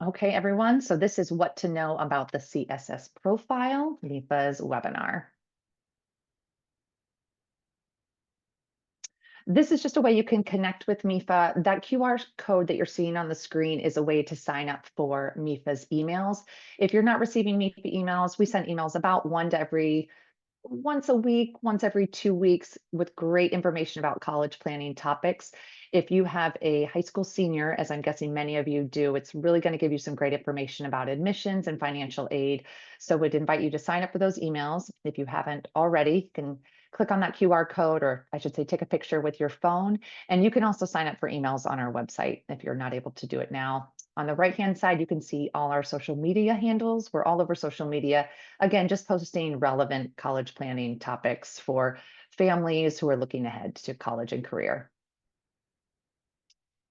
Okay, everyone. So this is what to know about the CSS Profile, MEFA's webinar. This is just a way you can connect with MEFA. That QR code that you're seeing on the screen is a way to sign up for MEFA's emails. If you're not receiving MEFA emails, we send emails about once a week, once every 2 weeks with great information about college planning topics. If you have a high school senior, as I'm guessing many of you do, it's really going to give you some great information about admissions and financial aid. So would invite you to sign up for those emails. If you haven't already, you can click on that QR code, or I should say, take a picture with your phone. And you can also sign up for emails on our website if you're not able to do it now. On the right-hand side, you can see all our social media handles. We're all over social media. Again, just posting relevant college planning topics for families who are looking ahead to college and career.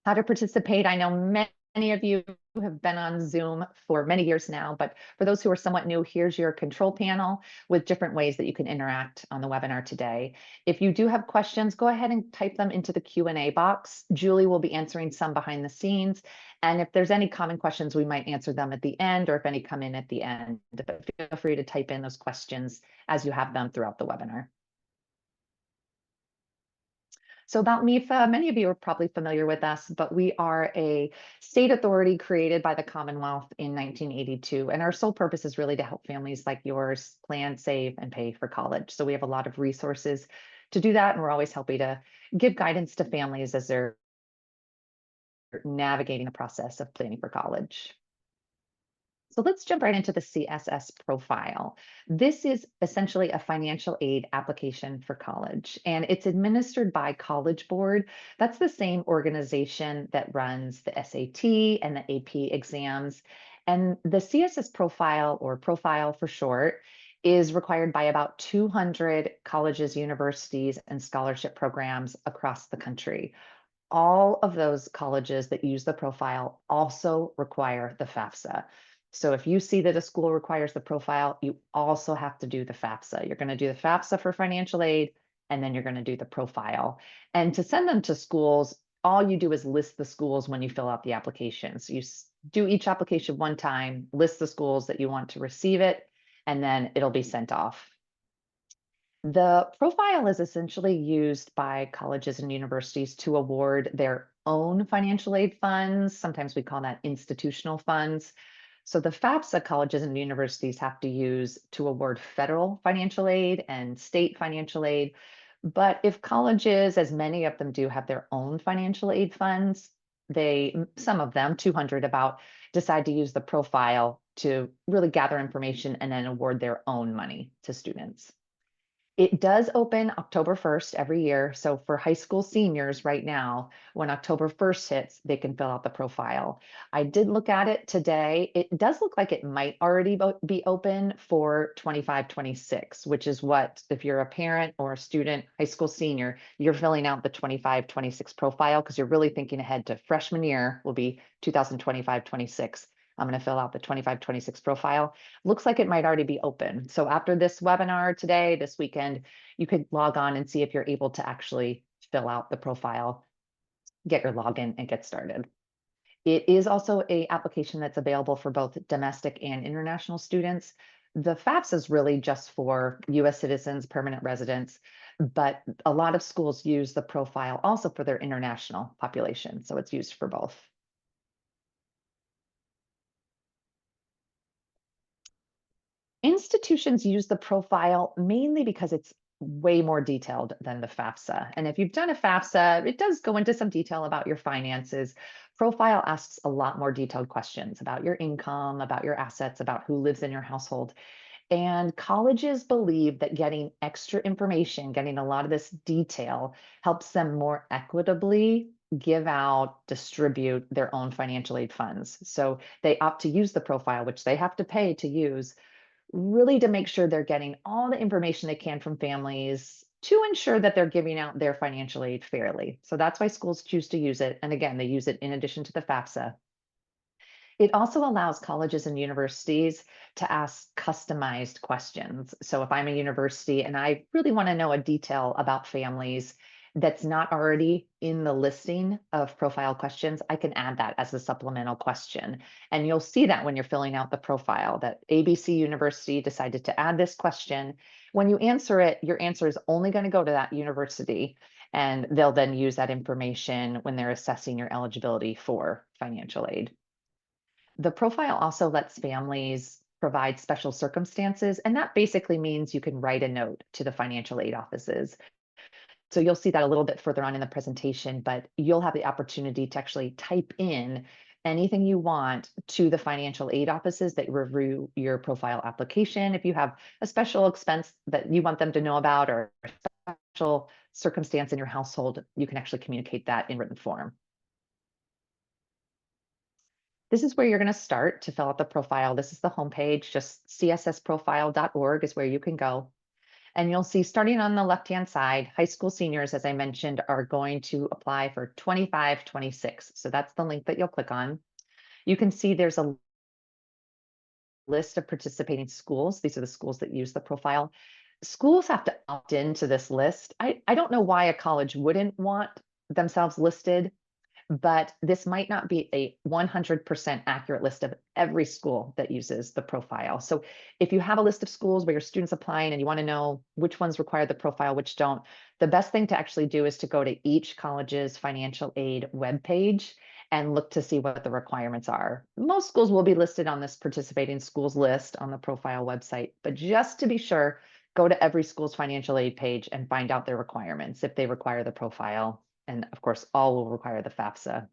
How to participate. I know many of you have been on Zoom for many years now, but for those who are somewhat new, here's your control panel with different ways that you can interact on the webinar today. If you do have questions, go ahead and type them into the Q&A box. Julie will be answering some behind the scenes. And if there's any common questions, we might answer them at the end, or if any come in at the end. But feel free to type in those questions as you have them throughout the webinar. So about MEFA, many of you are probably familiar with us, but we are a state authority created by the Commonwealth in 1982. And our sole purpose is really to help families like yours plan, save, and pay for college. So we have a lot of resources to do that. And we're always happy to give guidance to families as they're navigating the process of planning for college. So let's jump right into the CSS Profile. This is essentially a financial aid application for college, and it's administered by College Board. That's the same organization that runs the SAT and the AP exams. And the CSS Profile, or Profile for short, is required by about 200 colleges, universities, and scholarship programs across the country. All of those colleges that use the profile also require the FAFSA. So if you see that a school requires the profile, you also have to do the FAFSA. You're going to do the FAFSA for financial aid, and then you're going to do the profile. And to send them to schools, all you do is list the schools when you fill out the application. So you do each application one time, list the schools that you want to receive it, and then it'll be sent off. The profile is essentially used by colleges and universities to award their own financial aid funds. Sometimes we call that institutional funds. So the FAFSA colleges and universities have to use to award federal financial aid and state financial aid. But if colleges, as many of them do, have their own financial aid funds, some of them, 200 about, decide to use the profile to really gather information and then award their own money to students. It does open October 1st every year. So for high school seniors right now, when October 1st hits, they can fill out the profile. I did look at it today. It does look like it might already be open for 25-26, which is what, if you're a parent or a student, high school senior, you're filling out the 25-26 profile because you're really thinking ahead to freshman year will be 2025-26. I'm going to fill out the 25-26 profile. Looks like it might already be open. So after this webinar today, this weekend, you could log on and see if you're able to actually fill out the profile, get your login, and get started. It is also an application that's available for both domestic and international students. The FAFSA is really just for US citizens, permanent residents, but a lot of schools use the profile also for their international population. So it's used for both. Institutions use the profile mainly because it's way more detailed than the FAFSA. And if you've done a FAFSA, it does go into some detail about your finances. Profile asks a lot more detailed questions about your income, about your assets, about who lives in your household. And colleges believe that getting extra information, getting a lot of this detail, helps them more equitably give out, distribute their own financial aid funds. So they opt to use the profile, which they have to pay to use, really to make sure they're getting all the information they can from families to ensure that they're giving out their financial aid fairly. So that's why schools choose to use it. And again, they use it in addition to the FAFSA. It also allows colleges and universities to ask customized questions. So if I'm a university and I really want to know a detail about families, that's not already in the listing of profile questions, I can add that as a supplemental question. And you'll see that when you're filling out the profile that ABC University decided to add this question. When you answer it, your answer is only going to go to that university, and they'll then use that information when they're assessing your eligibility for financial aid. The profile also lets families provide special circumstances, and that basically means you can write a note to the financial aid offices. So you'll see that a little bit further on in the presentation, but you'll have the opportunity to actually type in anything you want to the financial aid offices that review your profile application. If you have a special expense that you want them to know about or a special circumstance in your household, you can actually communicate that in written form. This is where you're going to start to fill out the profile. This is the homepage, just cssprofile.org is where you can go. And you'll see starting on the left-hand side, high school seniors, as I mentioned, are going to apply for 25-26. So that's the link that you'll click on. You can see there's a list of participating schools. These are the schools that use the profile. Schools have to opt into this list. I don't know why a college wouldn't want themselves listed, but this might not be a 100% accurate list of every school that uses the profile. So if you have a list of schools where your students applying and you want to know which ones require the profile, which don't, the best thing to actually do is to go to each college's financial aid webpage and look to see what the requirements are. Most schools will be listed on this participating schools list on the profile website, but just to be sure, go to every school's financial aid page and find out their requirements if they require the profile. And of course, all will require the FAFSA.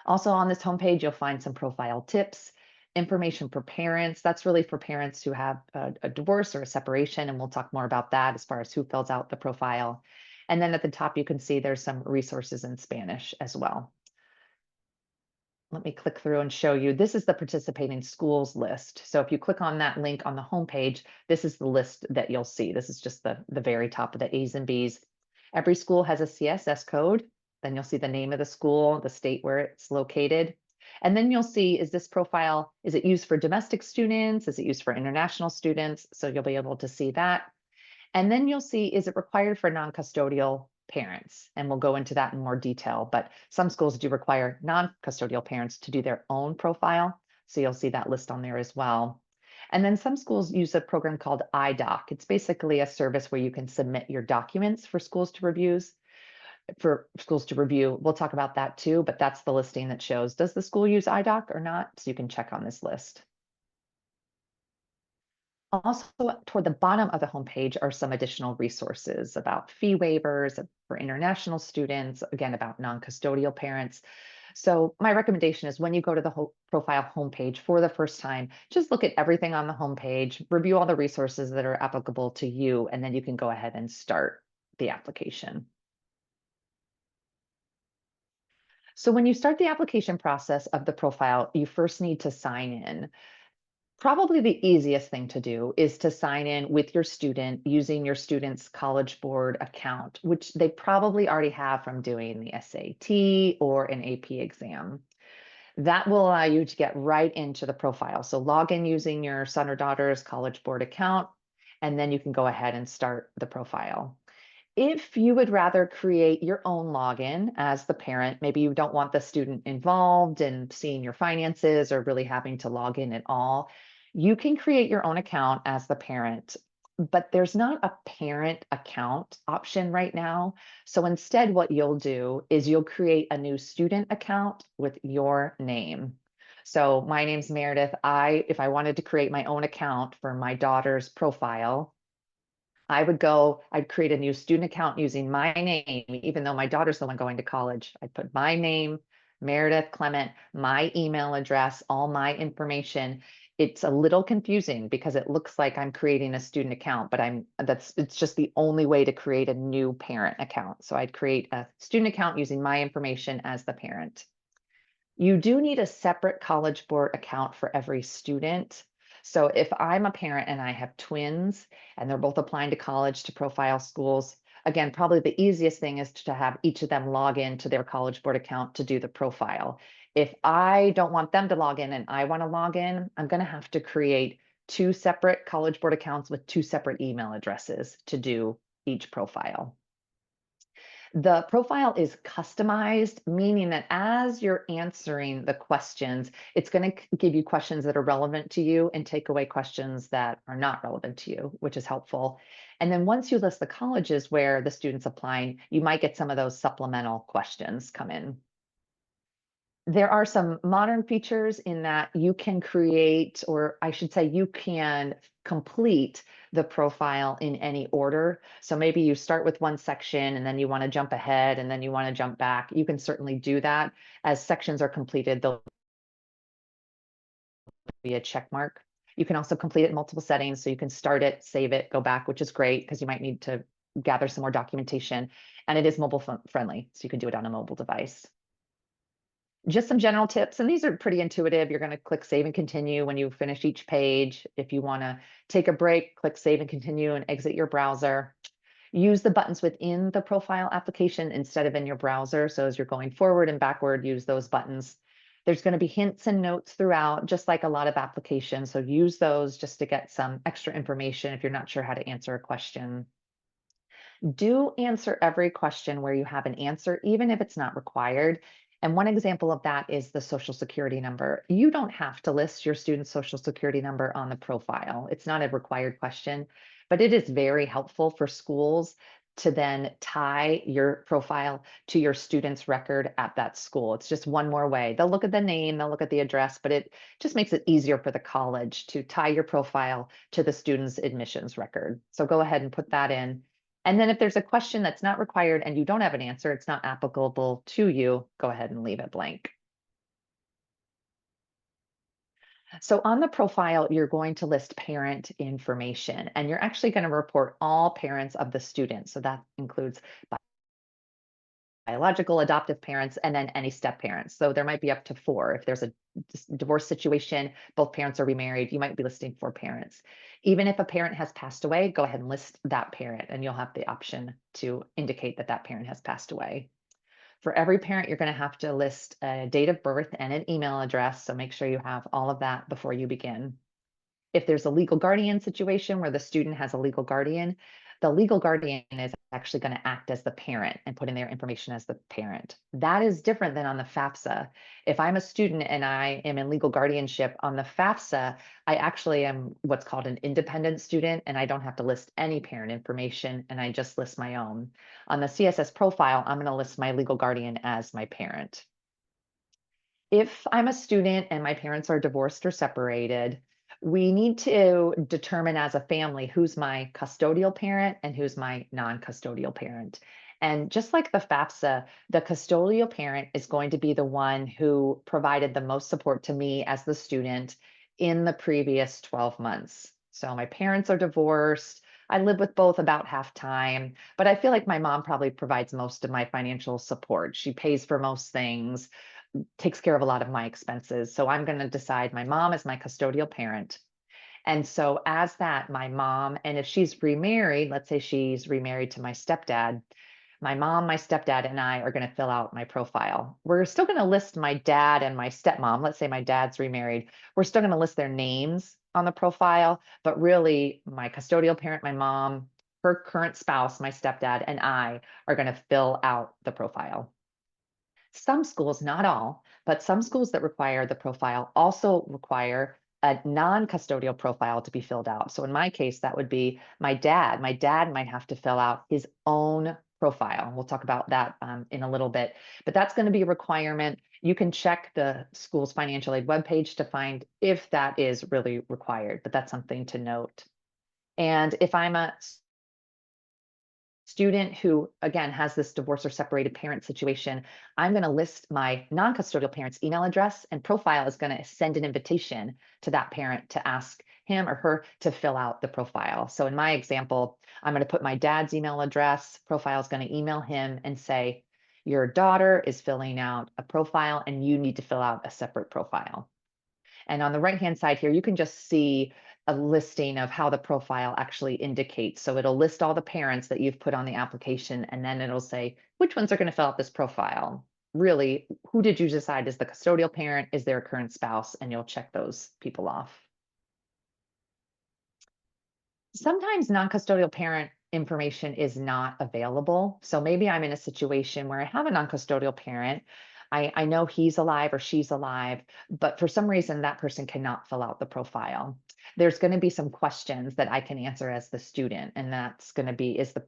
Also on this homepage, you'll find some profile tips, information for parents. That's really for parents who have a divorce or a separation, and we'll talk more about that as far as who fills out the profile. And then at the top, you can see there's some resources in Spanish as well. Let me click through and show you. This is the participating schools list. So if you click on that link on the homepage, this is the list that you'll see. This is just the very top of the A's and B's. Every school has a CSS code. Then you'll see the name of the school, the state where it's located. And then you'll see, is this profile, is it used for domestic students? Is it used for international students? So you'll be able to see that. And then you'll see, is it required for non-custodial parents? And we'll go into that in more detail, but some schools do require non-custodial parents to do their own profile. So you'll see that list on there as well. And then some schools use a program called iDoc. It's basically a service where you can submit your documents for schools to review. We'll talk about that too, but that's the listing that shows, does the school use iDoc or not? So you can check on this list. Also, toward the bottom of the homepage are some additional resources about fee waivers for international students, again, about non-custodial parents. So my recommendation is when you go to the profile homepage for the first time, just look at everything on the homepage, review all the resources that are applicable to you, and then you can go ahead and start the application. So when you start the application process of the profile, you first need to sign in. Probably the easiest thing to do is to sign in with your student using your student's College Board account, which they probably already have from doing the SAT or an AP exam. That will allow you to get right into the profile. So log in using your son or daughter's College Board account, and then you can go ahead and start the profile. If you would rather create your own login as the parent, maybe you don't want the student involved in seeing your finances or really having to log in at all, you can create your own account as the parent, but there's not a parent account option right now. So instead, what you'll do is you'll create a new student account with your name. So my name's Meredith. If I wanted to create my own account for my daughter's profile, I'd create a new student account using my name, even though my daughter's the one going to college. I'd put my name, Meredith Clement, my email address, all my information. It's a little confusing because it looks like I'm creating a student account, but it's just the only way to create a new parent account. So I'd create a student account using my information as the parent. You do need a separate College Board account for every student. So if I'm a parent and I have twins and they're both applying to college to profile schools, again, probably the easiest thing is to have each of them log in to their College Board account to do the profile. If I don't want them to log in and I want to log in, I'm going to have to create two separate College Board accounts with two separate email addresses to do each profile. The profile is customized, meaning that as you're answering the questions, it's going to give you questions that are relevant to you and take away questions that are not relevant to you, which is helpful. And then once you list the colleges where the student's applying, you might get some of those supplemental questions come in. There are some modern features in that you can create, or I should say, you can complete the profile in any order. So maybe you start with one section and then you want to jump ahead and then you want to jump back. You can certainly do that. As sections are completed, there'll be a check mark. You can also complete it in multiple settings. So you can start it, save it, go back, which is great because you might need to gather some more documentation. And it is mobile friendly, so you can do it on a mobile device. Just some general tips, and these are pretty intuitive. You're going to click save and continue when you finish each page. If you want to take a break, click save and continue and exit your browser. Use the buttons within the profile application instead of in your browser. So as you're going forward and backward, use those buttons. There's going to be hints and notes throughout, just like a lot of applications. So use those just to get some extra information if you're not sure how to answer a question. Do answer every question where you have an answer, even if it's not required. And one example of that is the Social Security number. You don't have to list your student's Social Security number on the profile. It's not a required question, but it is very helpful for schools to then tie your profile to your student's record at that school. It's just one more way. They'll look at the name, they'll look at the address, but it just makes it easier for the college to tie your profile to the student's admissions record. So go ahead and put that in. And then if there's a question that's not required and you don't have an answer, it's not applicable to you, go ahead and leave it blank. So on the profile, you're going to list parent information, and you're actually going to report all parents of the student. So that includes biological, adoptive parents, and then any step parents. So there might be up to 4. If there's a divorce situation, both parents are remarried, you might be listing 4 parents. Even if a parent has passed away, go ahead and list that parent, and you'll have the option to indicate that that parent has passed away. For every parent, you're going to have to list a date of birth and an email address. So make sure you have all of that before you begin. If there's a legal guardian situation where the student has a legal guardian, the legal guardian is actually going to act as the parent and put in their information as the parent. That is different than on the FAFSA. If I'm a student and I am in legal guardianship on the FAFSA, I actually am what's called an independent student, and I don't have to list any parent information, and I just list my own. On the CSS profile, I'm going to list my legal guardian as my parent. If I'm a student and my parents are divorced or separated, we need to determine as a family who's my custodial parent and who's my non-custodial parent. And just like the FAFSA, the custodial parent is going to be the one who provided the most support to me as the student in the previous 12 months. So my parents are divorced. I live with both about half time, but I feel like my mom probably provides most of my financial support. She pays for most things, takes care of a lot of my expenses. So I'm going to decide my mom is my custodial parent. And so as that, my mom, and if she's remarried, let's say she's remarried to my stepdad, my mom, my stepdad, and I are going to fill out my profile. We're still going to list my dad and my stepmom. Let's say my dad's remarried. We're still going to list their names on the profile, but really my custodial parent, my mom, her current spouse, my stepdad, and I are going to fill out the profile. Some schools, not all, but some schools that require the profile also require a non-custodial profile to be filled out. So in my case, that would be my dad. My dad might have to fill out his own profile. We'll talk about that in a little bit, but that's going to be a requirement. You can check the school's financial aid webpage to find if that is really required, but that's something to note. And if I'm a student who, again, has this divorce or separated parent situation, I'm going to list my non-custodial parent's email address, and profile is going to send an invitation to that parent to ask him or her to fill out the profile. So in my example, I'm going to put my dad's email address. Profile is going to email him and say, your daughter is filling out a profile and you need to fill out a separate profile. And on the right-hand side here, you can just see a listing of how the profile actually indicates. So it'll list all the parents that you've put on the application, and then it'll say, which ones are going to fill out this profile? Really, who did you decide is the custodial parent? Is there a current spouse? And you'll check those people off. Sometimes non-custodial parent information is not available. So maybe I'm in a situation where I have a non-custodial parent. I know he's alive or she's alive, but for some reason that person cannot fill out the profile. There's going to be some questions that I can answer as the student, and that's going to be, is the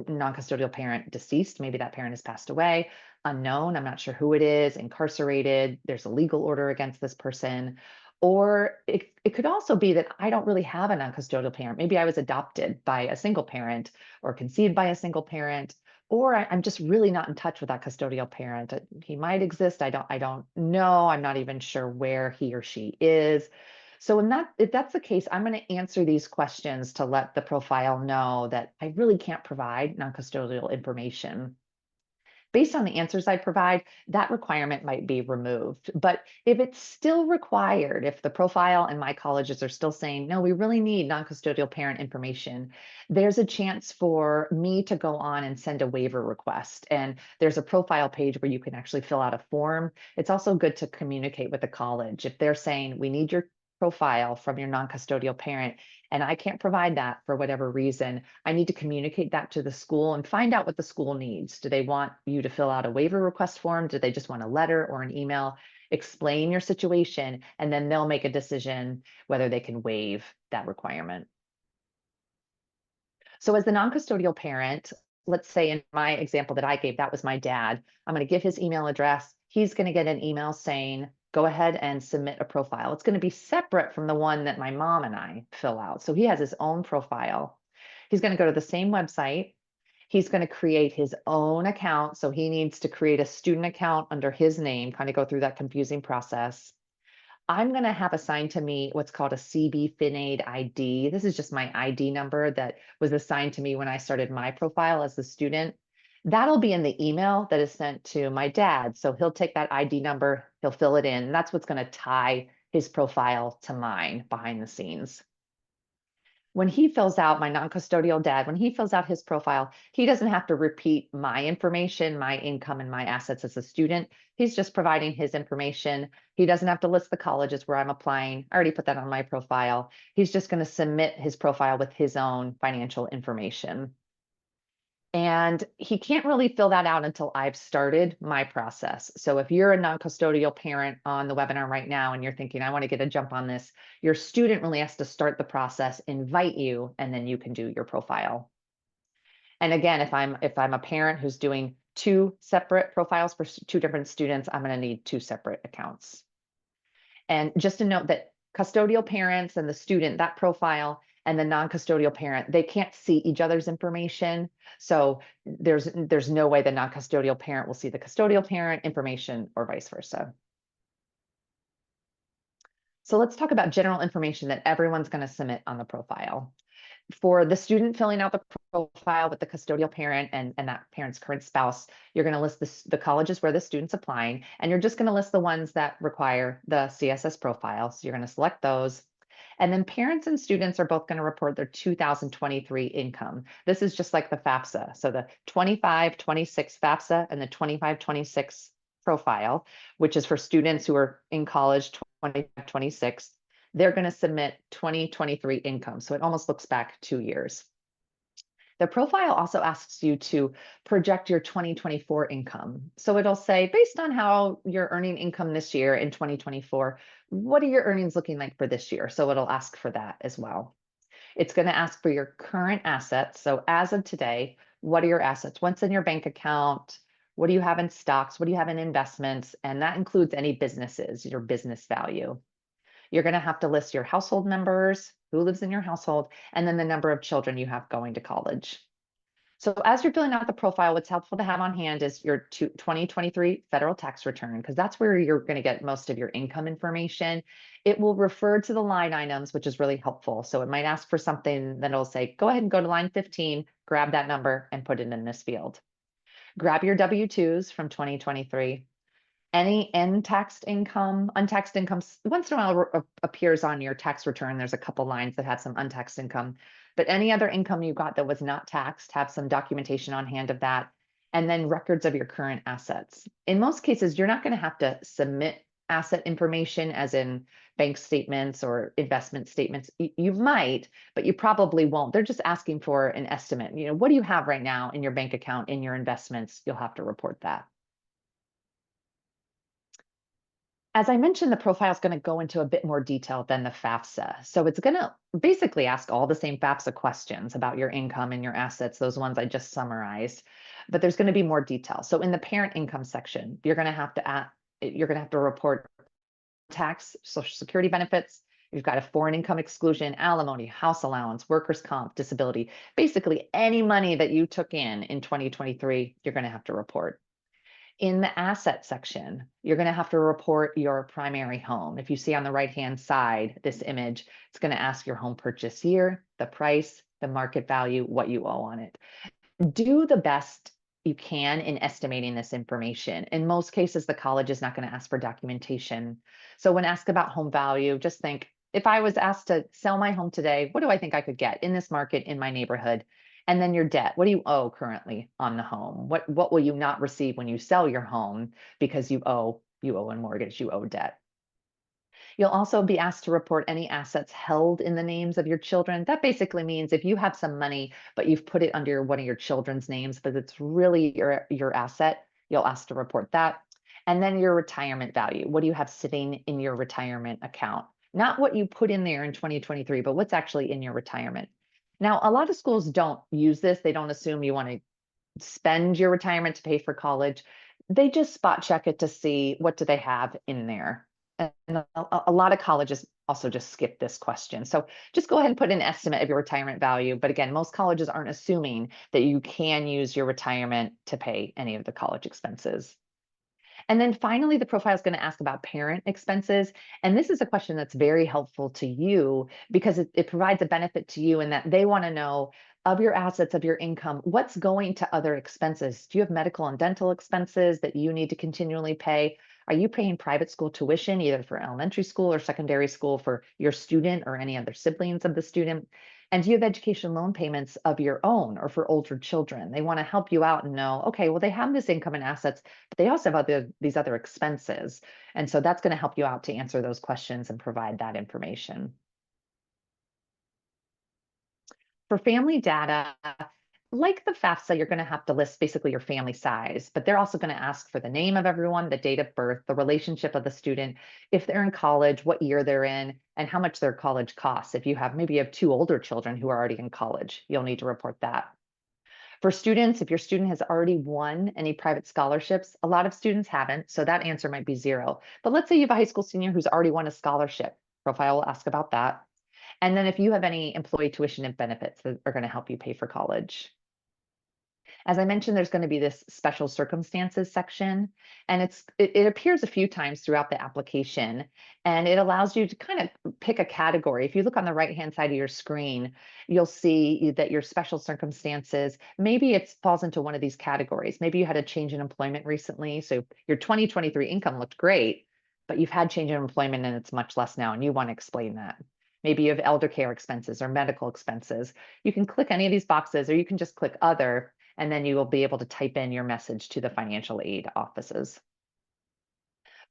non-custodial parent deceased? Maybe that parent has passed away. Unknown, I'm not sure who it is, incarcerated, there's a legal order against this person. Or it could also be that I don't really have a non-custodial parent. Maybe I was adopted by a single parent or conceived by a single parent, or I'm just really not in touch with that custodial parent. He might exist. I don't know. I'm not even sure where he or she is. So if that's the case, I'm going to answer these questions to let the profile know that I really can't provide non-custodial information. Based on the answers I provide, that requirement might be removed. But if it's still required, if the profile and my colleges are still saying, no, we really need non-custodial parent information, there's a chance for me to go on and send a waiver request. And there's a profile page where you can actually fill out a form. It's also good to communicate with the college. If they're saying, we need your profile from your non-custodial parent, and I can't provide that for whatever reason, I need to communicate that to the school and find out what the school needs. Do they want you to fill out a waiver request form? Do they just want a letter or an email? Explain your situation, and then they'll make a decision whether they can waive that requirement. So as the non-custodial parent, let's say in my example that I gave, that was my dad. I'm going to give his email address. He's going to get an email saying, go ahead and submit a profile. It's going to be separate from the one that my mom and I fill out. So he has his own profile. He's going to go to the same website. He's going to create his own account. So he needs to create a student account under his name, kind of go through that confusing process. I'm going to have assigned to me what's called a CB FinAid ID. This is just my ID number that was assigned to me when I started my profile as the student. That'll be in the email that is sent to my dad. So he'll take that ID number, he'll fill it in. And that's what's going to tie his profile to mine behind the scenes. When he fills out, my non-custodial dad, when he fills out his profile, he doesn't have to repeat my information, my income, and my assets as a student. He's just providing his information. He doesn't have to list the colleges where I'm applying. I already put that on my profile. He's just going to submit his profile with his own financial information. And he can't really fill that out until I've started my process. So if you're a non-custodial parent on the webinar right now and you're thinking, I want to get a jump on this, your student really has to start the process, invite you, and then you can do your profile. And again, if I'm a parent who's doing two separate profiles for two different students, I'm going to need two separate accounts. And just to note that custodial parents and the student, that profile, and the non-custodial parent, they can't see each other's information. So there's no way the non-custodial parent will see the custodial parent information or vice versa. So let's talk about general information that everyone's going to submit on the profile. For the student filling out the profile with the custodial parent and that parent's current spouse, you're going to list the colleges where the student's applying, and you're just going to list the ones that require the CSS profile. So you're going to select those. And then parents and students are both going to report their 2023 income. This is just like the FAFSA. So the 25-26 FAFSA and the 25-26 profile, which is for students who are in college 25-26, they're going to submit 2023 income. So it almost looks back 2 years. The profile also asks you to project your 2024 income. So it'll say, based on how you're earning income this year in 2024, what are your earnings looking like for this year? So it'll ask for that as well. It's going to ask for your current assets. So as of today, what are your assets? What's in your bank account? What do you have in stocks? What do you have in investments? And that includes any businesses, your business value. You're going to have to list your household members, who lives in your household, and then the number of children you have going to college. So as you're filling out the profile, what's helpful to have on hand is your 2023 federal tax return, because that's where you're going to get most of your income information. It will refer to the line items, which is really helpful. So it might ask for something that'll say, go ahead and go to line 15, grab that number and put it in this field. Grab your W-2s from 2023. Any untaxed income, once in a while appears on your tax return. There's a couple lines that have some untaxed income, but any other income you got that was not taxed, have some documentation on hand of that, and then records of your current assets. In most cases, you're not going to have to submit asset information, as in bank statements or investment statements? You might, but you probably won't. They're just asking for an estimate. What do you have right now in your bank account, in your investments? You'll have to report that. As I mentioned, the profile is going to go into a bit more detail than the FAFSA. So it's going to basically ask all the same FAFSA questions about your income and your assets, those ones I just summarized, but there's going to be more detail. So in the parent income section, you're going to have to report tax, Social Security benefits. You've got a foreign income exclusion, alimony, house allowance, workers' comp, disability. Basically, any money that you took in 2023, you're going to have to report. In the asset section, you're going to have to report your primary home. If you see on the right-hand side, this image, it's going to ask your home purchase year, the price, the market value, what you owe on it. Do the best you can in estimating this information. In most cases, the college is not going to ask for documentation. So when asked about home value, just think, if I was asked to sell my home today, what do I think I could get in this market, in my neighborhood? And then your debt, what do you owe currently on the home? What will you not receive when you sell your home because you owe a mortgage, you owe debt? You'll also be asked to report any assets held in the names of your children. That basically means if you have some money, but you've put it under one of your children's names, but it's really your asset, you'll ask to report that. And then your retirement value. What do you have sitting in your retirement account? Not what you put in there in 2023, but what's actually in your retirement. Now, a lot of schools don't use this. They don't assume you want to spend your retirement to pay for college. They just spot check it to see what do they have in there. And a lot of colleges also just skip this question. So just go ahead and put an estimate of your retirement value. But again, most colleges aren't assuming that you can use your retirement to pay any of the college expenses. And then finally, the profile is going to ask about parent expenses. And this is a question that's very helpful to you because it provides a benefit to you in that they want to know, of your assets, of your income, what's going to other expenses? Do you have medical and dental expenses that you need to continually pay? Are you paying private school tuition, either for elementary school or secondary school for your student or any other siblings of the student? And do you have education loan payments of your own or for older children? They want to help you out and know, okay, well, they have this income and assets, but they also have these other expenses. And so that's going to help you out to answer those questions and provide that information. For family data, like the FAFSA, you're going to have to list basically your family size, but they're also going to ask for the name of everyone, the date of birth, the relationship of the student, if they're in college, what year they're in, and how much their college costs. If you have two older children who are already in college, you'll need to report that. For students, if your student has already won any private scholarships, a lot of students haven't, so that answer might be 0. But let's say you have a high school senior who's already won a scholarship. Profile will ask about that. And then if you have any employee tuition and benefits that are going to help you pay for college. As I mentioned, there's going to be this special circumstances section, and it appears a few times throughout the application, and it allows you to kind of pick a category. If you look on the right-hand side of your screen, you'll see that your special circumstances, maybe it falls into one of these categories. Maybe you had a change in employment recently, so your 2023 income looked great, but you've had change in employment and it's much less now, and you want to explain that. Maybe you have elder care expenses or medical expenses. You can click any of these boxes, or you can just click other, and then you will be able to type in your message to the financial aid offices.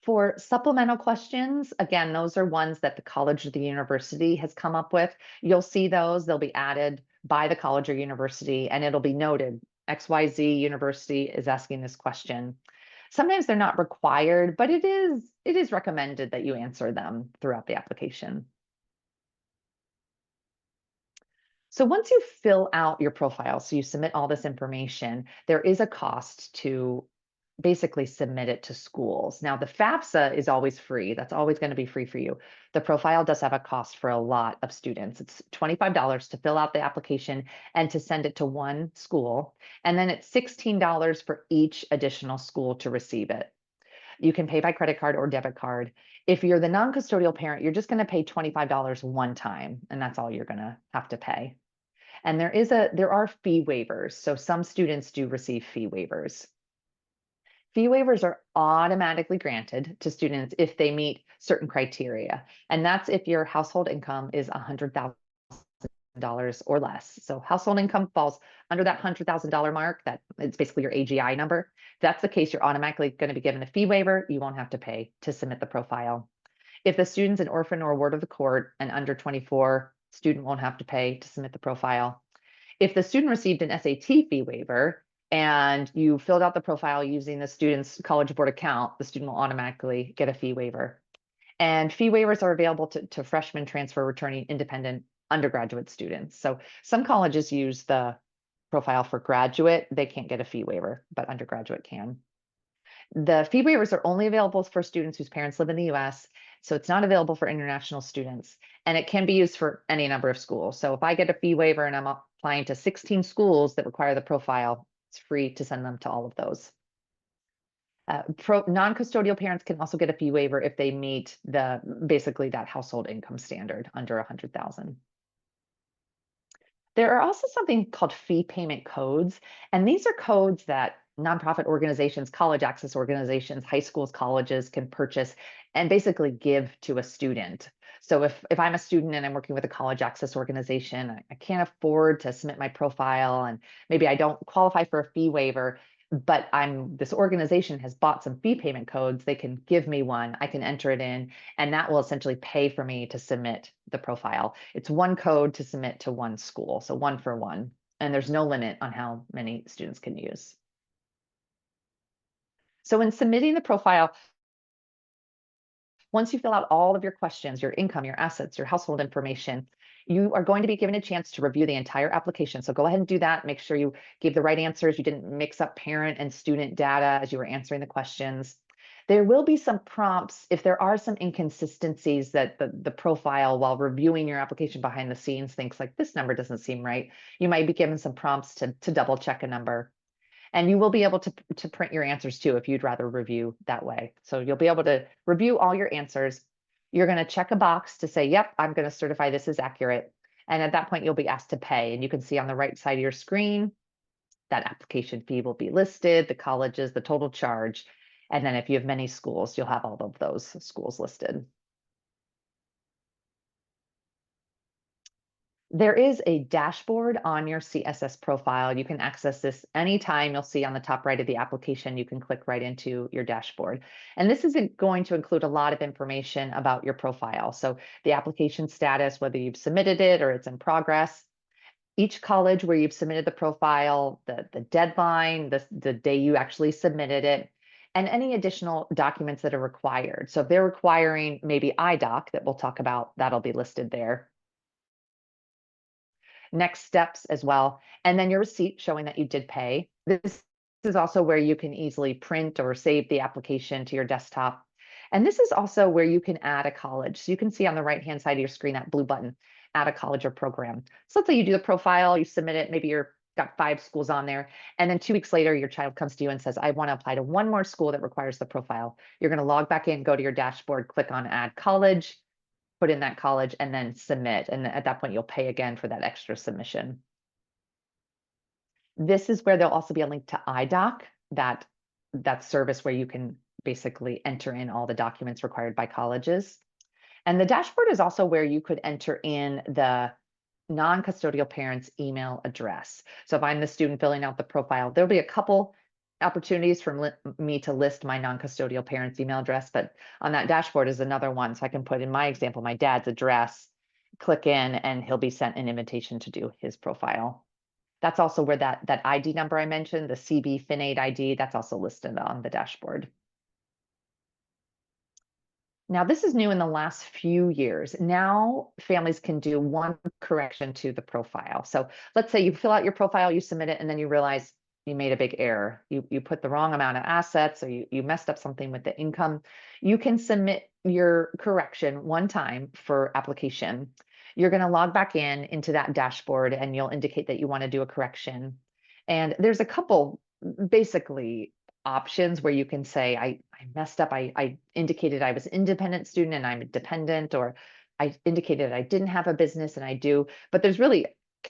For supplemental questions, again, those are ones that the college or the university has come up with. You'll see those, they'll be added by the college or university, and it'll be noted, XYZ University is asking this question. Sometimes they're not required, but it is recommended that you answer them throughout the application. So once you fill out your profile, so you submit all this information, there is a cost to basically submit it to schools. Now, the FAFSA is always free. That's always going to be free for you. The profile does have a cost for a lot of students. It's $25 to fill out the application and to send it to one school. And then it's $16 for each additional school to receive it. You can pay by credit card or debit card. If you're the non-custodial parent, you're just going to pay $25 one time, and that's all you're going to have to pay. And there are fee waivers. So some students do receive fee waivers. Fee waivers are automatically granted to students if they meet certain criteria. And that's if your household income is $100,000 $100,000 or less. So household income falls under that $100,000 mark. That it's basically your AGI number. If that's the case, you're automatically going to be given a fee waiver. You won't have to pay to submit the profile. If the student's an orphan or a ward of the court and under 24, student won't have to pay to submit the profile. If the student received an SAT fee waiver and you filled out the profile using the student's College Board account, the student will automatically get a fee waiver. And fee waivers are available to freshmen, transfer, returning, independent undergraduate students. So some colleges use the profile for graduate. They can't get a fee waiver, but undergraduate can. The fee waivers are only available for students whose parents live in the US, so it's not available for international students, and it can be used for any number of schools. So if I get a fee waiver and I'm applying to 16 schools that require the profile, it's free to send them to all of those. Non-custodial parents can also get a fee waiver if they meet basically that household income standard under 100,000. There are also something called fee payment codes, and these are codes that nonprofit organizations, college access organizations, high schools, colleges can purchase and basically give to a student. So if I'm a student and I'm working with a college access organization, I can't afford to submit my profile and maybe I don't qualify for a fee waiver, but this organization has bought some fee payment codes, they can give me one, I can enter it in, and that will essentially pay for me to submit the profile. It's one code to submit to one school, so one for one, and there's no limit on how many students can use. So in submitting the profile, once you fill out all of your questions, your income, your assets, your household information, you are going to be given a chance to review the entire application. So go ahead and do that. Make sure you gave the right answers. You didn't mix up parent and student data as you were answering the questions. There will be some prompts if there are some inconsistencies that the profile, while reviewing your application behind the scenes, thinks like this number doesn't seem right. You might be given some prompts to double check a number. And you will be able to print your answers too if you'd rather review that way. So you'll be able to review all your answers. You're going to check a box to say, yep, I'm going to certify this is accurate. And at that point, you'll be asked to pay. And you can see on the right side of your screen, that application fee will be listed, the colleges, the total charge. And then if you have many schools, you'll have all of those schools listed. There is a dashboard on your CSS profile. You can access this anytime. You'll see on the top right of the application, you can click right into your dashboard. And this is going to include a lot of information about your profile. So the application status, whether you've submitted it or it's in progress, each college where you've submitted the profile, the deadline, the day you actually submitted it, and any additional documents that are required. So if they're requiring maybe IDoc that we'll talk about, that'll be listed there. Next steps as well, and then your receipt showing that you did pay. This is also where you can easily print or save the application to your desktop. And this is also where you can add a college. So you can see on the right-hand side of your screen, that blue button, add a college or program. So let's say you do the profile, you submit it, maybe you're got 5 schools on there, and then 2 weeks later, your child comes to you and says, I want to apply to one more school that requires the profile. You're going to log back in, go to your dashboard, click on add college, put in that college, and then submit. And at that point, you'll pay again for that extra submission. This is where there'll also be a link to IDoc, that service where you can basically enter in all the documents required by colleges. And the dashboard is also where you could enter in the non-custodial parent's email address. So if I'm the student filling out the profile, there'll be a couple opportunities for me to list my non-custodial parent's email address, but on that dashboard is another one. So I can put in my example, my dad's address, click in, and he'll be sent an invitation to do his profile. That's also where that ID number I mentioned, the CB FinAid ID, that's also listed on the dashboard. Now, this is new in the last few years. Now, families can do one correction to the profile. So let's say you fill out your profile, you submit it, and then you realize you made a big error. You put the wrong amount of assets, or you messed up something with the income. You can submit your correction one time for application. You're going to log back into that dashboard, and you'll indicate that you want to do a correction. And there's a couple basically options where you can say, I messed up. I indicated I was an independent student and I'm a dependent, or I indicated I didn't have a business and I do. But there's really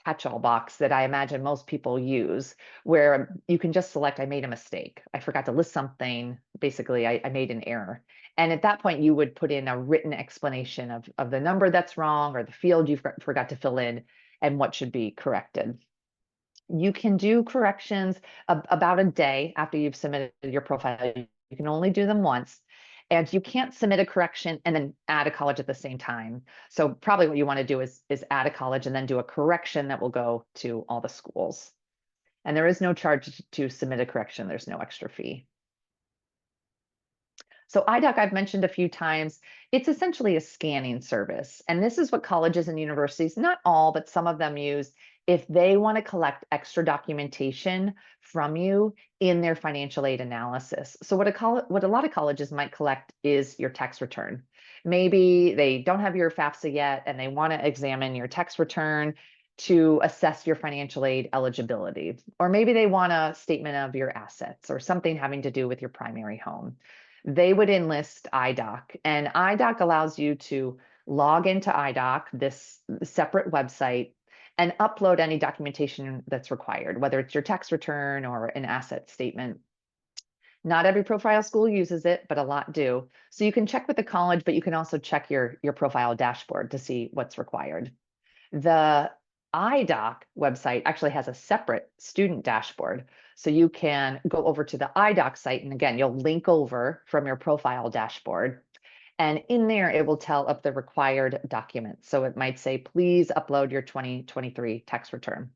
catch-all box that I imagine most people use where you can just select, I made a mistake. I forgot to list something. Basically, I made an error. And at that point, you would put in a written explanation of the number that's wrong or the field you forgot to fill in. and what should be corrected. You can do corrections about a day after you've submitted your profile. You can only do them once. And you can't submit a correction and then add a college at the same time. So probably what you want to do is add a college and then do a correction that will go to all the schools. And there is no charge to submit a correction. There's no extra fee. So IDOC, I've mentioned a few times, it's essentially a scanning service. And this is what colleges and universities, not all, but some of them use if they want to collect extra documentation from you in their financial aid analysis. So what a lot of colleges might collect is your tax return. Maybe they don't have your FAFSA yet and they want to examine your tax return to assess your financial aid eligibility. Or maybe they want a statement of your assets or something having to do with your primary home. They would enlist IDOC, and IDOC allows you to log into IDOC, this separate website, and upload any documentation that's required, whether it's your tax return or an asset statement. Not every profile school uses it, but a lot do. So you can check with the college, but you can also check your profile dashboard to see what's required. The IDOC website actually has a separate student dashboard. So you can go over to the IDOC site, and again, you'll link over from your profile dashboard. And in there, it will tell of the required documents. So it might say, please upload your 2023 tax return.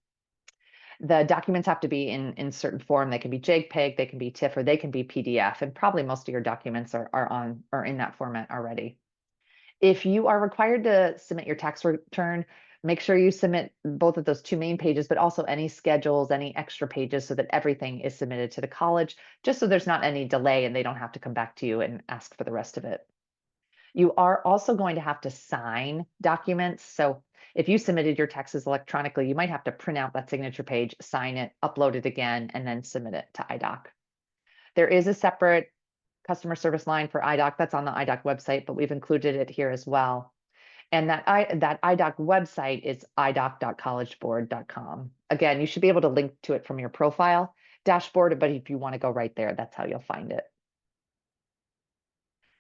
The documents have to be in certain form. They can be JPEG, they can be TIFF, or they can be PDF. And probably most of your documents are in that format already. If you are required to submit your tax return, make sure you submit both of those two main pages, but also any schedules, any extra pages, so that everything is submitted to the college, just so there's not any delay and they don't have to come back to you and ask for the rest of it. You are also going to have to sign documents. So if you submitted your taxes electronically, you might have to print out that signature page, sign it, upload it again, and then submit it to IDOC. There is a separate customer service line for IDOC that's on the IDOC website, but we've included it here as well. And that IDOC website is idoc.collegeboard.com. Again, you should be able to link to it from your profile dashboard, but if you want to go right there, that's how you'll find it.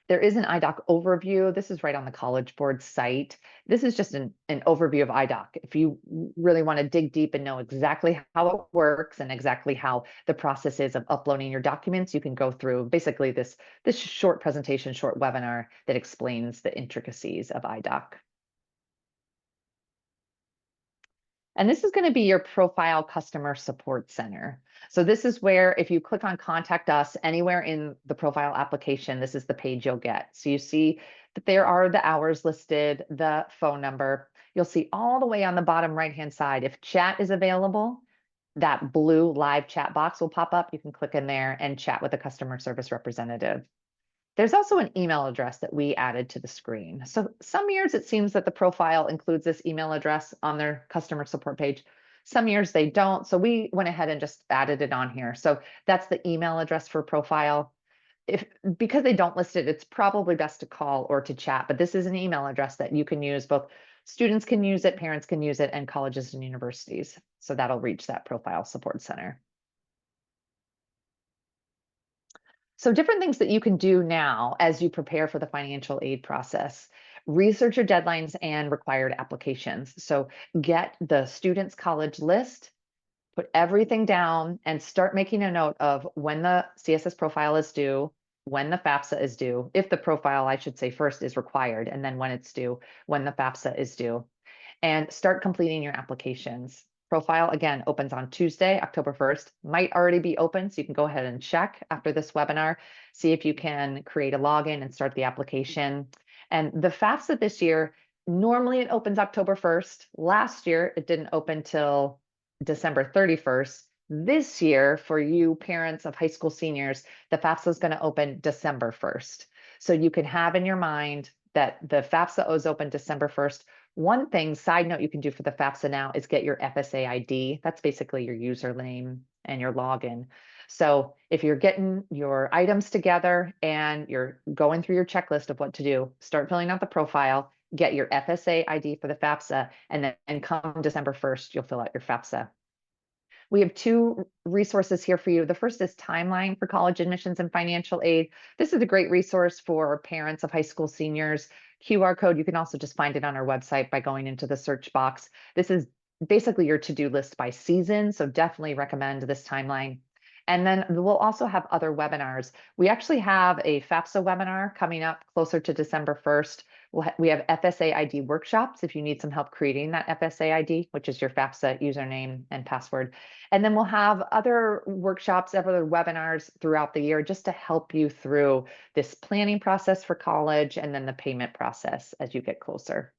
There is an IDOC overview. This is right on the College Board site. This is just an overview of IDOC. If you really want to dig deep and know exactly how it works and exactly how the process is of uploading your documents, you can go through basically this short presentation, short webinar that explains the intricacies of IDOC. And this is going to be your profile customer support center. So this is where if you click on contact us anywhere in the profile application, this is the page you'll get. So you see that there are the hours listed, the phone number. You'll see all the way on the bottom right-hand side, if chat is available, that blue live chat box will pop up. You can click in there and chat with a customer service representative. There's also an email address that we added to the screen. So some years it seems that the profile includes this email address on their customer support page. Some years they don't. So we went ahead and just added it on here. So that's the email address for profile. Because they don't list it, it's probably best to call or to chat, but this is an email address that you can use. Both students can use it, parents can use it, and colleges and universities. So that'll reach that profile support center. So different things that you can do now as you prepare for the financial aid process. Research your deadlines and required applications. So get the student's college list, put everything down, and start making a note of when the CSS profile is due, when the FAFSA is due, if the profile, I should say first, is required, and then when it's due, when the FAFSA is due. And start completing your applications. Profile, again, opens on Tuesday, October 1st, might already be open, so you can go ahead and check after this webinar, see if you can create a login and start the application. And the FAFSA this year, normally it opens October 1st. Last year, it didn't open till December 31st. This year, for you parents of high school seniors, the FAFSA is going to open December 1st. So you can have in your mind that the FAFSA is open December 1st. One thing, side note, you can do for the FAFSA now is get your FSA ID. That's basically your username and your login. So if you're getting your items together and you're going through your checklist of what to do, start filling out the profile, get your FSA ID for the FAFSA, and then come December 1st, you'll fill out your FAFSA. We have two resources here for you. The first is Timeline for College Admissions and Financial Aid. This is a great resource for parents of high school seniors. QR code, you can also just find it on our website by going into the search box. This is basically your to-do list by season. So definitely recommend this timeline. And then we'll also have other webinars. We actually have a FAFSA webinar coming up closer to December 1st. We have FSA ID workshops if you need some help creating that FSA ID, which is your FAFSA username and password. And then we'll have other workshops, other webinars throughout the year just to help you through this planning process for college and then the payment process as you get closer.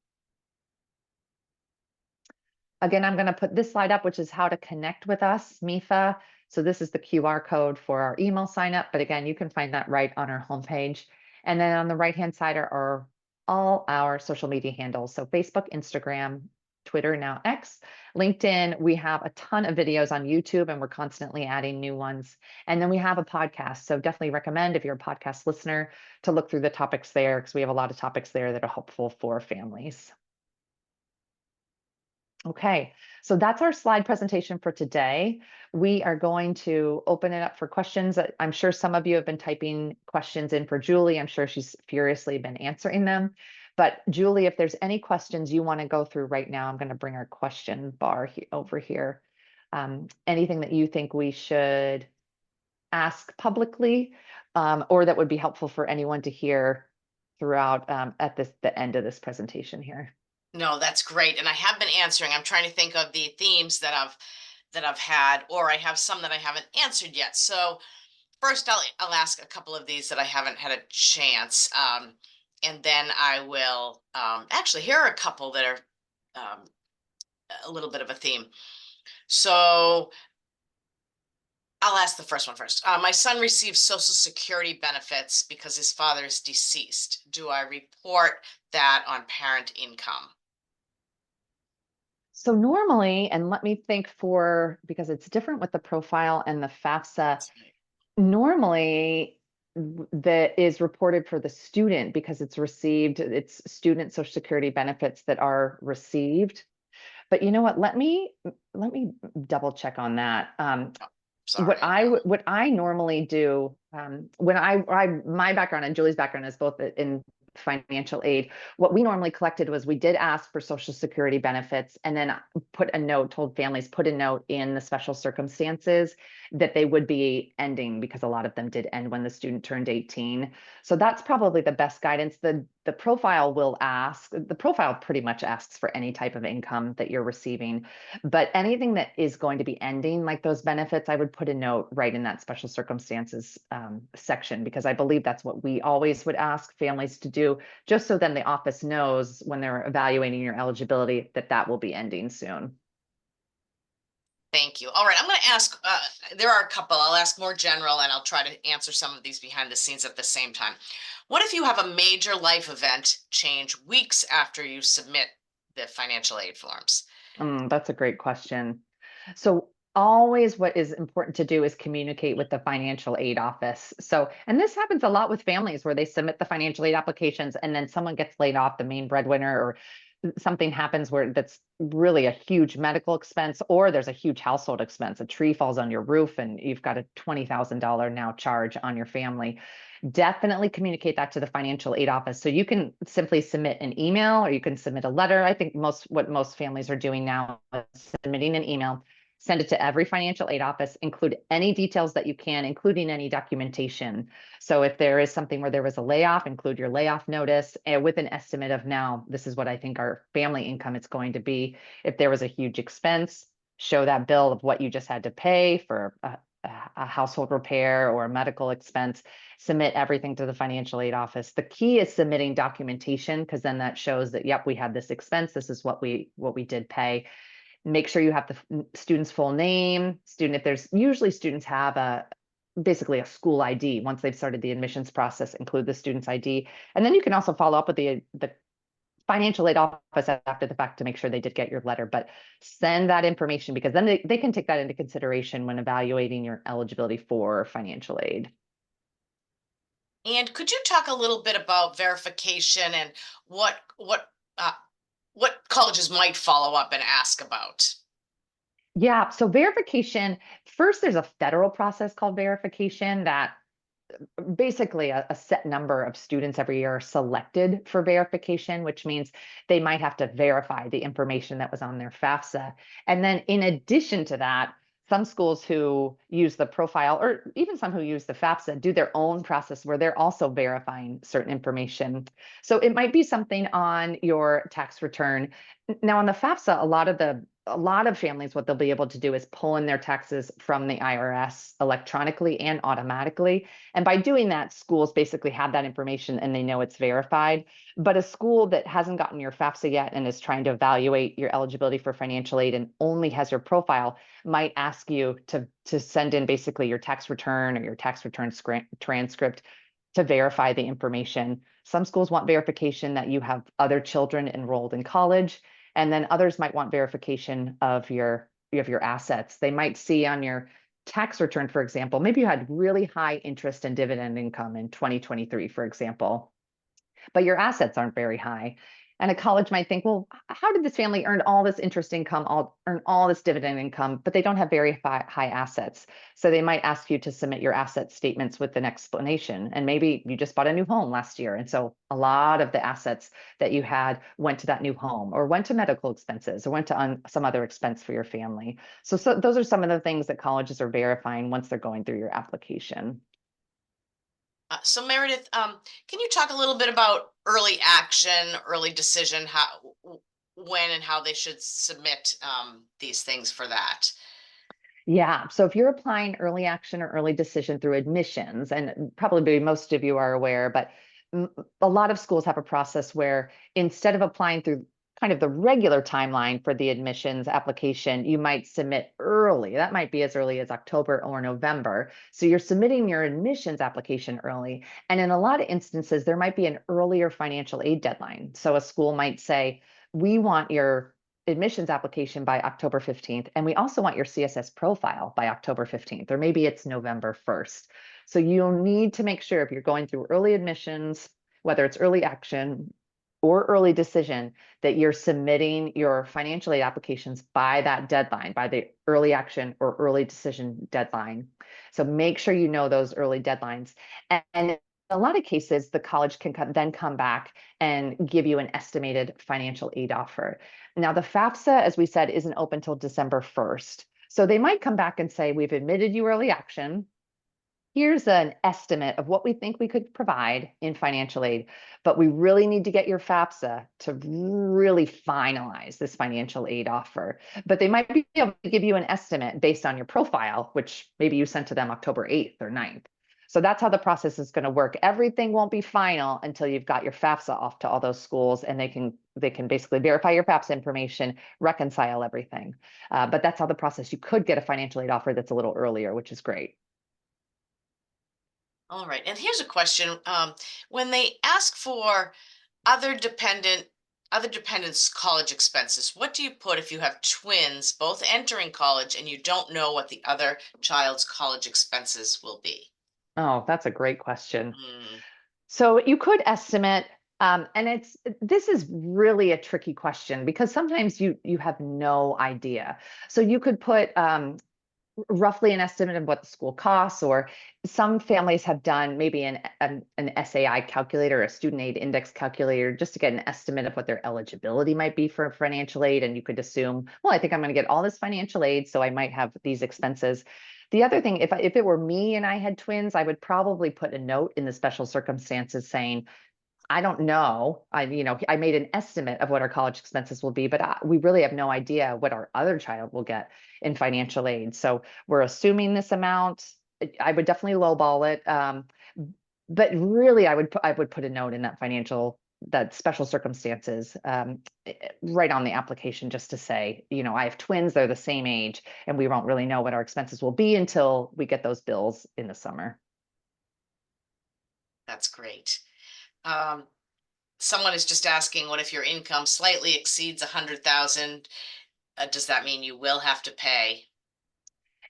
Again, I'm going to put this slide up, which is how to connect with us, MEFA. So this is the QR code for our email sign up. But again, you can find that right on our homepage. And then on the right-hand side are all our social media handles. So Facebook, Instagram, Twitter, now X, LinkedIn. We have a ton of videos on YouTube and we're constantly adding new ones. And then we have a podcast. So definitely recommend, if you're a podcast listener, to look through the topics there, because we have a lot of topics there that are helpful for families. Okay, so that's our slide presentation for today. We are going to open it up for questions. I'm sure some of you have been typing questions in for Julie. I'm sure she's furiously been answering them. But Julie, if there's any questions you want to go through right now, I'm going to bring our question bar over here. Anything that you think we should ask publicly, or that would be helpful for anyone to hear throughout at the end of this presentation here. No, that's great. And I have been answering. I'm trying to think of the themes that I've had, or I have some that I haven't answered yet. So first I'll ask a couple of these that I haven't had a chance. And then I will actually, here are a couple that are a little bit of a theme. So I'll ask the first one first. My son receives Social Security benefits because his father is deceased. Do I report that on parent income? So normally, and let me think because it's different with the profile and the FAFSA, normally that is reported for the student because it's student Social Security benefits that are received. But you know what, let me double check on that. Sorry. What I normally do, my background and Julie's background is both in financial aid. What we normally collected was we did ask for Social Security benefits and then told families, put a note in the special circumstances that they would be ending, because a lot of them did end when the student turned 18. So that's probably the best guidance. The profile pretty much asks for any type of income that you're receiving, but anything that is going to be ending, like those benefits, I would put a note right in that special circumstances section, because I believe that's what we always would ask families to do, just so then the office knows when they're evaluating your eligibility that will be ending soon. Thank you. All right, I'm going to ask, there are a couple. I'll ask more general and I'll try to answer some of these behind the scenes at the same time. What if you have a major life event change weeks after you submit the financial aid forms? That's a great question. So always what is important to do is communicate with the financial aid office. So, and this happens a lot with families where they submit the financial aid applications and then someone gets laid off, the main breadwinner, or something happens where that's really a huge medical expense, or there's a huge household expense. A tree falls on your roof and you've got a $20,000 now charge on your family. Definitely communicate that to the financial aid office. So you can simply submit an email or you can submit a letter. I think what most families are doing now is submitting an email. Send it to every financial aid office, include any details that you can, including any documentation. So if there is something where there was a layoff, include your layoff notice with an estimate of, now, this is what I think our family income is going to be. If there was a huge expense, show that bill of what you just had to pay for a household repair or a medical expense. Submit everything to the financial aid office. The key is submitting documentation, because then that shows that, yep, we had this expense. This is what we did pay. Make sure you have the student's full name. If there's, usually students have basically a school ID. Once they've started the admissions process, include the student's ID. And then you can also follow up with the financial aid office after the fact to make sure they did get your letter, but send that information, because then they can take that into consideration when evaluating your eligibility for financial aid. And could you talk a little bit about verification and what colleges might follow up and ask about? Yeah, so verification, first there's a federal process called verification that basically a set number of students every year are selected for verification, which means they might have to verify the information that was on their FAFSA. And then in addition to that, some schools who use the profile, or even some who use the FAFSA, do their own process where they're also verifying certain information. So it might be something on your tax return. Now on the FAFSA, a lot of families, what they'll be able to do is pull in their taxes from the IRS electronically and automatically. And by doing that, schools basically have that information and they know it's verified. But a school that hasn't gotten your FAFSA yet and is trying to evaluate your eligibility for financial aid and only has your profile might ask you to send in basically your tax return or your tax return transcript to verify the information. Some schools want verification that you have other children enrolled in college, and then others might want verification of your assets. They might see on your tax return, for example, maybe you had really high interest and dividend income in 2023, for example, but your assets aren't very high. And a college might think, well, how did this family earn all this interest income, earn all this dividend income, but they don't have very high assets? So they might ask you to submit your asset statements with an explanation. And maybe you just bought a new home last year. And so a lot of the assets that you had went to that new home or went to medical expenses or went to some other expense for your family. So those are some of the things that colleges are verifying once they're going through your application. So Meredith, can you talk a little bit about early action, early decision, when and how they should submit these things for that? Yeah. So if you're applying early action or early decision through admissions, and probably most of you are aware, but a lot of schools have a process where instead of applying through kind of the regular timeline for the admissions application, you might submit early. That might be as early as October or November. So you're submitting your admissions application early. And in a lot of instances, there might be an earlier financial aid deadline. So a school might say, we want your admissions application by October 15th. And we also want your CSS profile by October 15th, or maybe it's November 1st. So you'll need to make sure if you're going through early admissions, whether it's early action or early decision, that you're submitting your financial aid applications by that deadline, by the early action or early decision deadline. So make sure you know those early deadlines. And in a lot of cases, the college can then come back and give you an estimated financial aid offer. Now, the FAFSA, as we said, isn't open till December 1st. So they might come back and say, we've admitted you early action. Here's an estimate of what we think we could provide in financial aid, but we really need to get your FAFSA to really finalize this financial aid offer. But they might be able to give you an estimate based on your profile, which maybe you sent to them October 8th or 9th. So that's how the process is going to work. Everything won't be final until you've got your FAFSA off to all those schools, and they can basically verify your FAFSA information, reconcile everything. But that's how the process. You could get a financial aid offer that's a little earlier, which is great. All right. And here's a question. When they ask for other dependents' college expenses, what do you put if you have twins both entering college and you don't know what the other child's college expenses will be? Oh, that's a great question. Mm, So you could estimate, and this is really a tricky question because sometimes you have no idea. So you could put roughly an estimate of what the school costs, or some families have done maybe an SAI calculator, a student aid index calculator, just to get an estimate of what their eligibility might be for financial aid. And you could assume, well, I think I'm going to get all this financial aid, so I might have these expenses. The other thing, if it were me and I had twins, I would probably put a note in the special circumstances saying, I don't know. I made an estimate of what our college expenses will be, but we really have no idea what our other child will get in financial aid. So we're assuming this amount. I would definitely lowball it. But really, I would put a note in that special circumstances right on the application, just to say, I have twins, they're the same age, and we won't really know what our expenses will be until we get those bills in the summer. that's great. Um, Someone is just asking, what if your income slightly exceeds 100,000? Does that mean you will have to pay?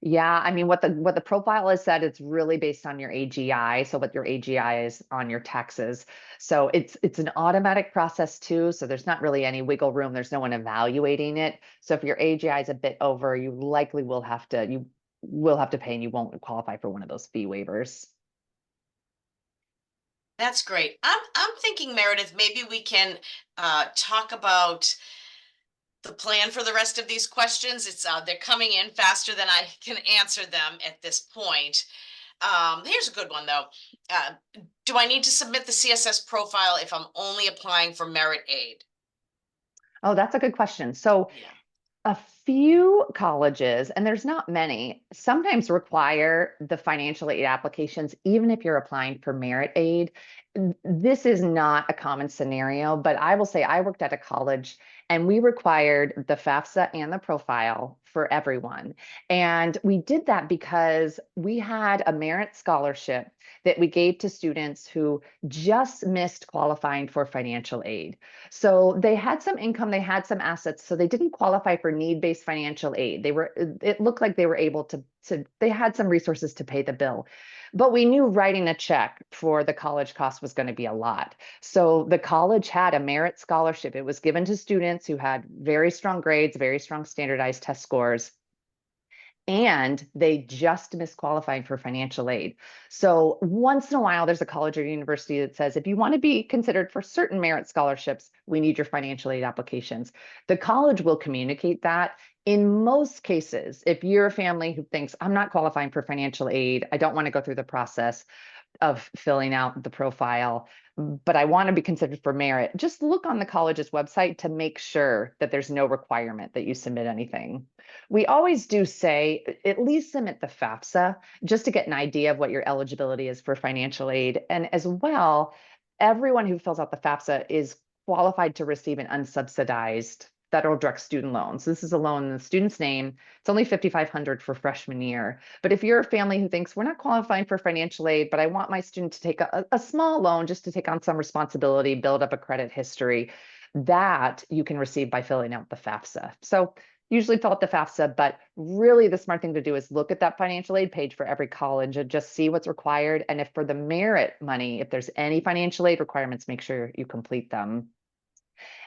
Yeah, I mean, what the profile has said, it's really based on your AGI. So what your AGI is on your taxes. So it's an automatic process too. So there's not really any wiggle room. There's no one evaluating it. So if your AGI is a bit over, you likely will have to pay, and you won't qualify for one of those fee waivers. That's great. I'm thinking, Meredith, maybe we can talk about the plan for the rest of these questions. It's they're coming in faster than I can answer them at this point. Here's a good one though. Uh, do I need to submit the CSS profile if I'm only applying for merit aid? Oh, that's a good question. So Yeah. a few colleges, and there's not many, sometimes require the financial aid applications, even if you're applying for merit aid. This is not a common scenario, but I will say I worked at a college and we required the FAFSA and the profile for everyone. And we did that because we had a merit scholarship that we gave to students who just missed qualifying for financial aid. So they had some income, they had some assets, so they didn't qualify for need-based financial aid. It looked like they were able they had some resources to pay the bill. But we knew writing a check for the college cost was going to be a lot. So the college had a merit scholarship. It was given to students who had very strong grades, very strong standardized test scores, and they just missed qualifying for financial aid. So once in a while, there's a college or university that says, if you want to be considered for certain merit scholarships, we need your financial aid applications. The college will communicate that. In most cases, if you're a family who thinks, I'm not qualifying for financial aid, I don't want to go through the process of filling out the profile, but I want to be considered for merit, just look on the college's website to make sure that there's no requirement that you submit anything. We always do say at least submit the FAFSA just to get an idea of what your eligibility is for financial aid. And as well, everyone who fills out the FAFSA is qualified to receive an unsubsidized federal direct student loan. So this is a loan in the student's name. It's only $5,500 for freshman year. But if you're a family who thinks we're not qualifying for financial aid, but I want my student to take a small loan just to take on some responsibility, build up a credit history, that you can receive by filling out the FAFSA. So usually fill out the FAFSA, but really the smart thing to do is look at that financial aid page for every college and just see what's required. And if for the merit money, if there's any financial aid requirements, make sure you complete them.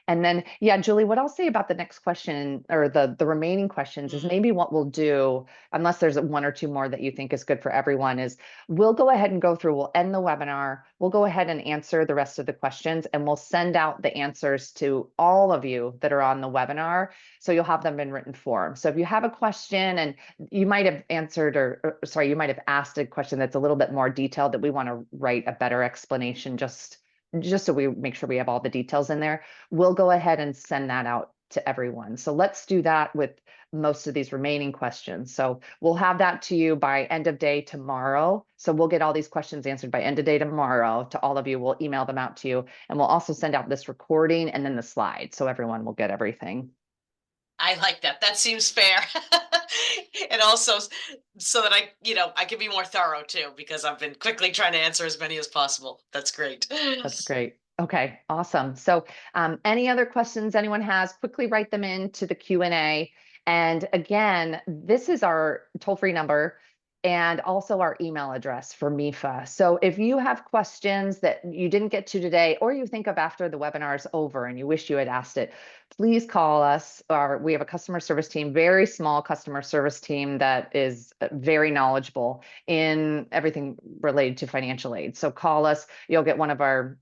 And then, yeah, Julie, what I'll say about the next question or the remaining questions is maybe what we'll do, unless there's one or two more that you think is good for everyone, is we'll go ahead and go through, we'll end the webinar, we'll go ahead and answer the rest of the questions, and we'll send out the answers to all of you that are on the webinar. So you'll have them in written form. So if you have a question and you might have answered or sorry, you might have asked a question that's a little bit more detailed that we want to write a better explanation just so we make sure we have all the details in there, we'll go ahead and send that out to everyone. So let's do that with most of these remaining questions. So we'll have that to you by end of day tomorrow. So we'll get all these questions answered by end of day tomorrow to all of you. We'll email them out to you, and we'll also send out this recording and then the slides so everyone will get everything. I like that. That seems fair. And also so that I can be more thorough too, because I've been quickly trying to answer as many as possible. That's great. That's great. Okay, awesome. So any other questions anyone has, quickly write them into the Q&A. And again, this is our toll-free number and also our email address for MEFA. So if you have questions that you didn't get to today, or you think of after the webinar is over and you wish you had asked it, please call us. We have a customer service team, very small customer service team that is very knowledgeable in everything related to financial aid. So call us, you'll get one of our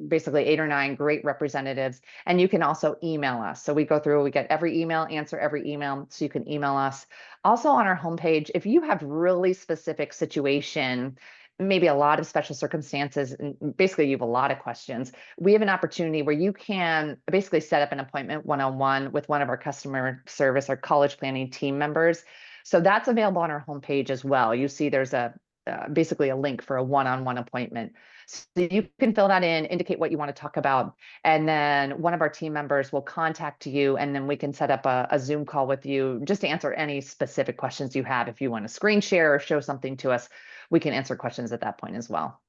basically 8 or 9 great representatives. And you can also email us. So we go through, we get every email, answer every email, so you can email us. Also on our homepage, if you have really specific situation, maybe a lot of special circumstances, and basically you have a lot of questions, we have an opportunity where you can basically set up an appointment one-on-one with one of our customer service or college planning team members. So that's available on our homepage as well. You see there's basically a link for a one-on-one appointment. So you can fill that in, indicate what you want to talk about, and then one of our team members will contact you, and then we can set up a Zoom call with you just to answer any specific questions you have. If you want to screen share or show something to us, we can answer questions at that point as well.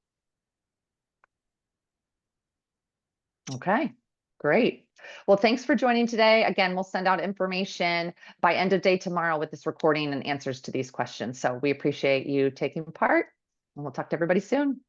Okay, great. Well, thanks for joining today. Again, we'll send out information by end of day tomorrow with this recording and answers to these questions. So we appreciate you taking part, and we'll talk to everybody soon.